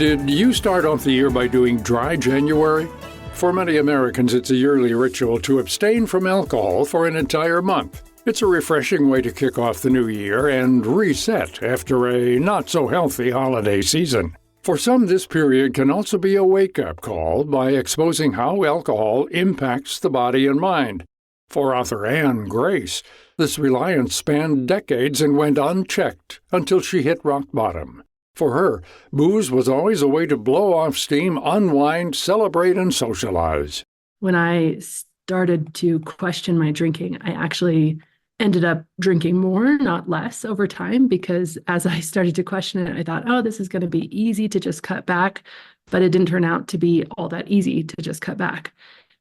Did you start off the year by doing dry January? For many Americans, it's a yearly ritual to abstain from alcohol for an entire month. It's a refreshing way to kick off the new year and reset after a not-so-healthy holiday season. For some, this period can also be a wake-up call by exposing how alcohol impacts the body and mind. For author Anne Grace, this reliance spanned decades and went unchecked until she hit rock bottom. For her, booze was always a way to blow off steam, unwind, celebrate, and socialize. When I started to question my drinking, I actually ended up drinking more, not less, over time, because as I started to question it, I thought, oh, this is going to be easy to just cut back. But it didn't turn out to be all that easy to just cut back,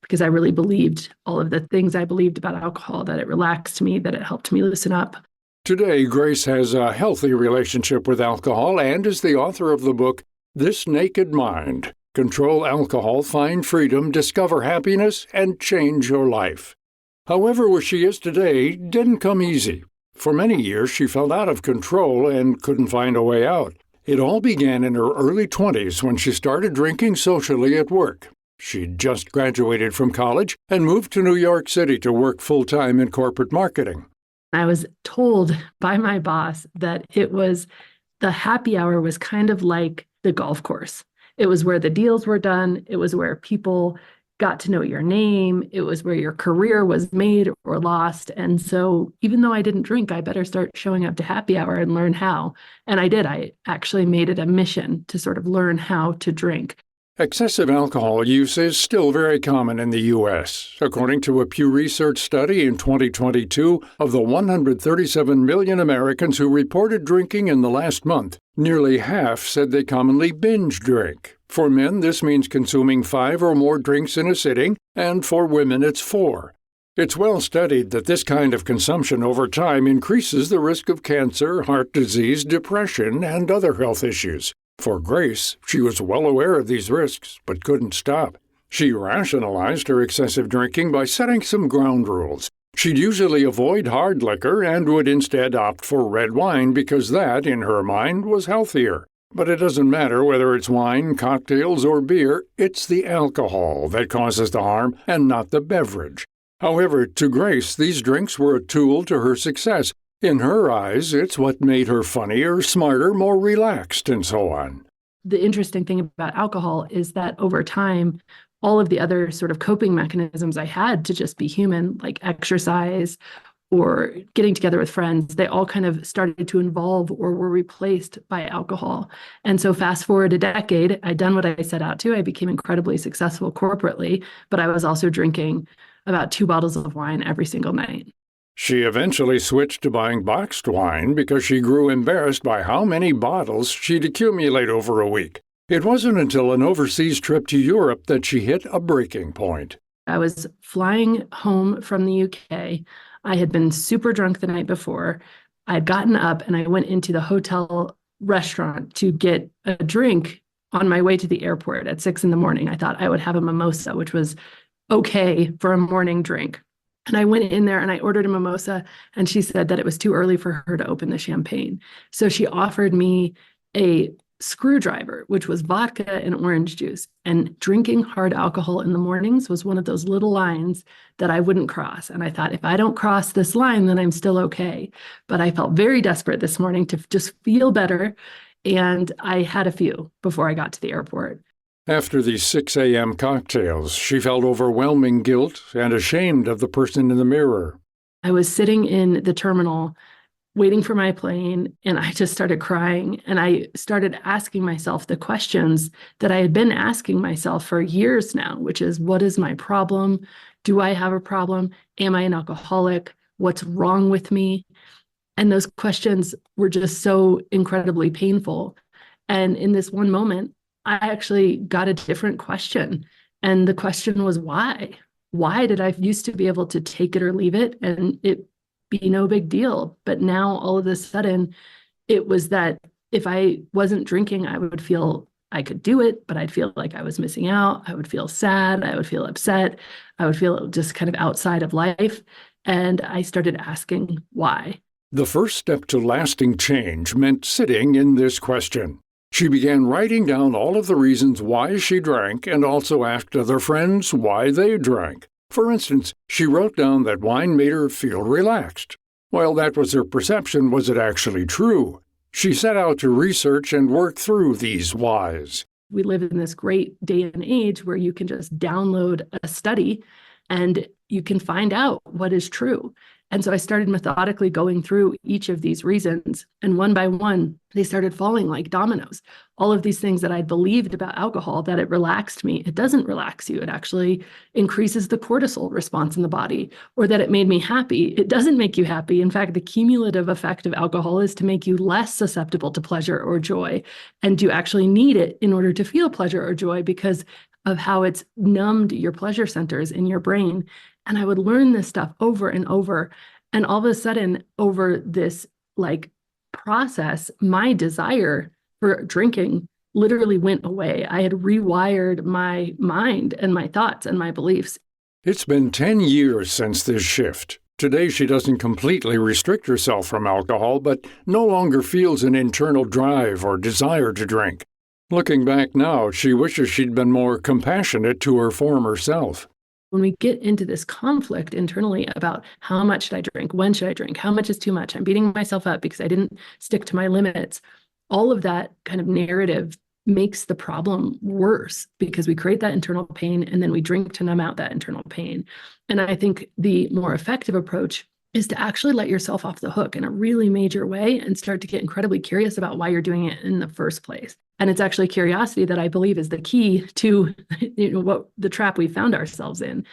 because I really believed all of the things I believed about alcohol, that it relaxed me, that it helped me loosen up. Today, Grace has a healthy relationship with alcohol and is the author of the book, This Naked Mind: Control Alcohol, Find Freedom, Discover Happiness, and Change Your Life. However, where she is today didn't come easy. For many years, she felt out of control and couldn't find a way out. It all began in her early 20s when she started drinking socially at work. She'd just graduated from college and moved to New York City to work full-time in corporate marketing. I was told by my boss that the happy hour was kind of like the golf course. It was where the deals were done. It was where people got to know your name. It was where your career was made or lost. And so even though I didn't drink, I better start showing up to happy hour and learn how. And I did. I actually made it a mission to sort of learn how to drink. Excessive alcohol use is still very common in the U.S. According to a Pew Research study in 2022, of the 137 million Americans who reported drinking in the last month, nearly half said they commonly binge drink. For men, this means consuming 5 or more drinks in a sitting, and for women, it's 4. It's well studied that this kind of consumption over time increases the risk of cancer, heart disease, depression, and other health issues. For Grace, she was well aware of these risks, but couldn't stop. She rationalized her excessive drinking by setting some ground rules. She'd usually avoid hard liquor and would instead opt for red wine because that, in her mind, was healthier. But it doesn't matter whether it's wine, cocktails, or beer, it's the alcohol that causes the harm and not the beverage. However, to Grace, these drinks were a tool to her success. In her eyes, it's what made her funnier, smarter, more relaxed, and so on. The interesting thing about alcohol is that over time, all of the other sort of coping mechanisms I had to just be human, like exercise or getting together with friends, they all kind of started to evolve or were replaced by alcohol. And so fast forward a decade, I'd done what I set out to. I became incredibly successful corporately, but I was also drinking about 2 bottles of wine every single night. She eventually switched to buying boxed wine because she grew embarrassed by how many bottles she'd accumulate over a week. It wasn't until an overseas trip to Europe that she hit a breaking point. I was flying home from the UK. I had been super drunk the night before. I had gotten up and I went into the hotel restaurant to get a drink on my way to the airport at 6 a.m. I thought I would have a mimosa, which was okay for a morning drink. And I went in there and I ordered a mimosa, and she said that it was too early for her to open the champagne. So she offered me a screwdriver, which was vodka and orange juice. And drinking hard alcohol in the mornings was one of those little lines that I wouldn't cross. And I thought, if I don't cross this line, then I'm still okay. But I felt very desperate this morning to just feel better. And I had a few before I got to the airport. After the 6 a.m. cocktails, she felt overwhelming guilt and ashamed of the person in the mirror. I was sitting in the terminal waiting for my plane, and I just started crying. And I started asking myself the questions that I had been asking myself for years now, which is, what is my problem? Do I have a problem? Am I an alcoholic? What's wrong with me? And those questions were just so incredibly painful. And in this one moment, I actually got a different question. And the question was, why? Why did I used to be able to take it or leave it and it be no big deal? But now all of a sudden, it was that if I wasn't drinking, I would feel I could do it, but I'd feel like I was missing out. I would feel sad. I would feel upset. I would feel just kind of outside of life. And I started asking why. The first step to lasting change meant sitting in this question. She began writing down all of the reasons why she drank and also asked other friends why they drank. For instance, she wrote down that wine made her feel relaxed. While that was her perception, was it actually true? She set out to research and work through these whys. We live in this great day and age where you can just download a study and you can find out what is true. And so I started methodically going through each of these reasons, and one by one, they started falling like dominoes. All of these things that I believed about alcohol, that it relaxed me, it doesn't relax you. It actually increases the cortisol response in the body, or that it made me happy. It doesn't make you happy. In fact, the cumulative effect of alcohol is to make you less susceptible to pleasure or joy. And you actually need it in order to feel pleasure or joy because of how it's numbed your pleasure centers in your brain. And I would learn this stuff over and over. And all of a sudden, over this process, my desire for drinking literally went away. I had rewired my mind and my thoughts and my beliefs. It's been 10 years since this shift. Today, she doesn't completely restrict herself from alcohol, but no longer feels an internal drive or desire to drink. Looking back now, she wishes she'd been more compassionate to her former self. When we get into this conflict internally about how much should I drink, when should I drink, how much is too much, I'm beating myself up because I didn't stick to my limits, all of that kind of narrative makes the problem worse because we create that internal pain and then we drink to numb out that internal pain. And I think the more effective approach is to actually let yourself off the hook in a really major way and start to get incredibly curious about why you're doing it in the first place. And it's actually curiosity that I believe is the key to what the trap we found ourselves in.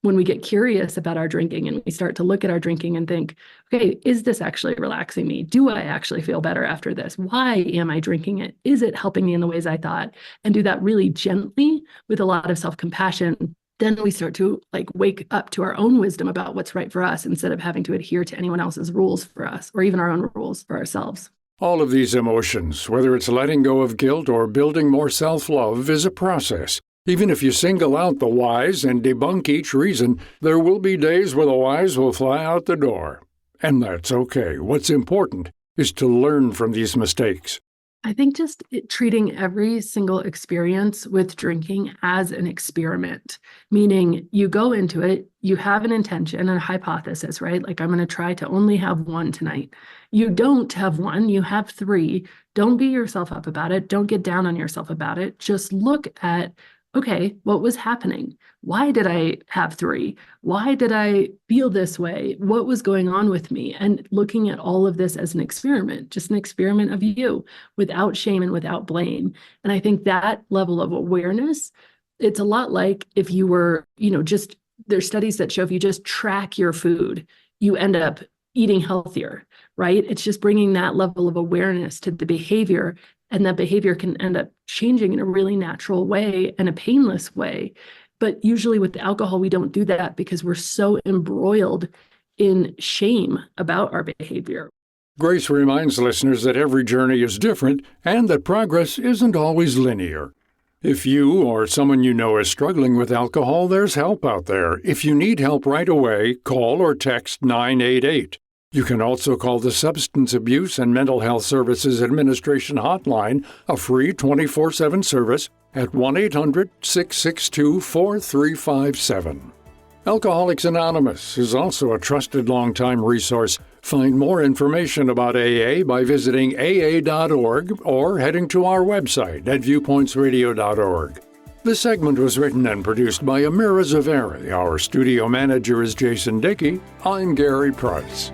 When we get curious about our drinking and we start to look at our drinking and think, okay, is this actually relaxing me? Do I actually feel better after this? Why am I drinking it? Is it helping me in the ways I thought? And do that really gently with a lot of self-compassion. Then we start to wake up to our own wisdom about what's right for us instead of having to adhere to anyone else's rules for us or even our own rules for ourselves. All of these emotions, whether it's letting go of guilt or building more self-love, is a process. Even if you single out the whys and debunk each reason, there will be days where the whys will fly out the door. And that's okay. What's important is to learn from these mistakes. I think just treating every single experience with drinking as an experiment, meaning you go into it, you have an intention and a hypothesis, right? I'm going to try to only have one tonight. You don't have one, you have three. Don't beat yourself up about it. Don't get down on yourself about it. Just look at, okay, what was happening? Why did I have three? Why did I feel this way? What was going on with me? And looking at all of this as an experiment, just an experiment of you without shame and without blame. And I think that level of awareness, it's a lot like if you were, there's studies that show if you just track your food, you end up eating healthier, right? It's just bringing that level of awareness to the behavior. And that behavior can end up changing in a really natural way and a painless way. But usually with alcohol, we don't do that because we're so embroiled in shame about our behavior. Grace reminds listeners that every journey is different and that progress isn't always linear. If you or someone you know is struggling with alcohol, there's help out there. If you need help right away, call or text 988. You can also call the Substance Abuse and Mental Health Services Administration hotline, a free 24/7 service at 1-800-662-4357. Alcoholics Anonymous is also a trusted longtime resource. Find more information about AA by visiting aa.org or heading to our website at viewpointsradio.org. This segment was written and produced by Amira Zaveri. Our studio manager is Jason Dickey. I'm Gary Price.